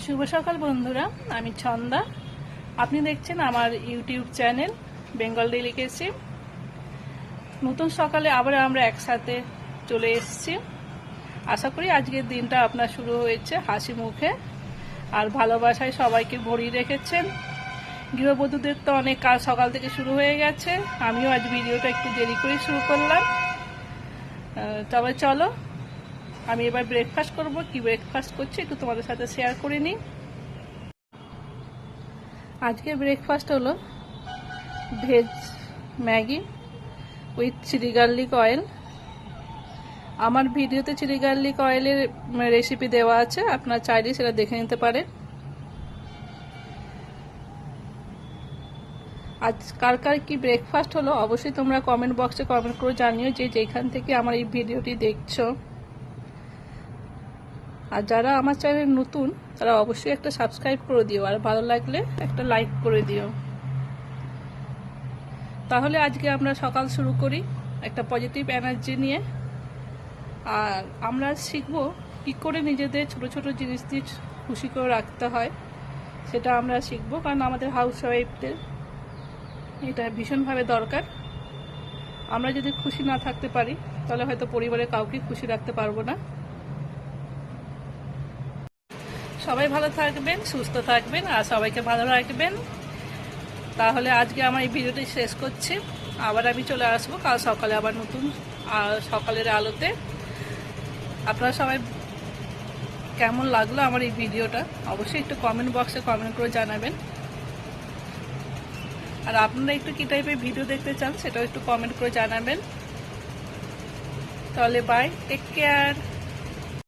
শুভ সকাল বন্ধুরা, আমি ছন্দা। আপনি দেখছেন আমার ইউটিউব চ্যানেল বেঙ্গল ডেলিকেসি। নতুন সকালে আবার আমরা একসাথে চলে এসেছি। আশা করি আজকের দিনটা আপনার শুরু হয়েছে হাসি মুখে আর ভালোবাসায় সবাইকে ভরিয়ে রেখেছেন। গৃহবধূদের তো অনেক কাজ সকাল থেকে শুরু হয়ে গেছে। আমিও আজ ভিডিওটা একটু দেরি করে শুরু করলাম। তবে চলো, আমি এবার ব্রেকফাস্ট করব। কি ব্রেকফাস্ট করছি একটু তোমাদের সাথে শেয়ার করে নিই। আজকে ব্রেকফাস্ট হলো veg Maggi with chilli garlic oil. আমার ভিডিওতে চিলি গার্লিক অয়েলের রেসিপি দেওয়া আছে, আপনারা চাইলে সেটা দেখে নিতে পারেন। আজ কার কার কি ব্রেকফাস্ট হলো অবশ্যই তোমরা কমেন্ট বক্সে কমেন্ট করে জানিও, যে যেখান থেকে আমার এই ভিডিওটি দেখছো। আর যারা আমার চ্যানেল নতুন তারা অবশ্যই একটা সাবস্ক্রাইব করে দিও, আর ভালো লাগলে একটা লাইক করে দিও। তাহলে আজকে আমরা সকাল শুরু করি একটা পজিটিভ এনার্জি নিয়ে। আর আমরা শিখব কী করে নিজেদের ছোট ছোট জিনিস দিয়ে খুশি করে রাখতে হয়, সেটা আমরা শিখব। কারণ আমাদের হাউস ওয়াইফদের এটা ভীষণভাবে দরকার। আমরা যদি খুশি না থাকতে পারি তাহলে হয়তো পরিবারের কাউকে খুশি রাখতে পারবো না। সবাই ভালো থাকবেন, সুস্থ থাকবেন আর সবাইকে ভালো রাখবেন। তাহলে আজকে আমার এই ভিডিওটি শেষ করছি। আবার আমি চলে আসবো কাল সকালে আবার নতুন সকালের আলোতে। আপনারা সবাই কেমন লাগলো আমার এই ভিডিওটা অবশ্যই একটু কমেন্ট বক্সে কমেন্ট করে জানাবেন। আর আপনারা একটু কী টাইপের ভিডিও দেখতে চান সেটাও একটু কমেন্ট করে জানাবেন। তাহলে বাই, টেক কেয়ার।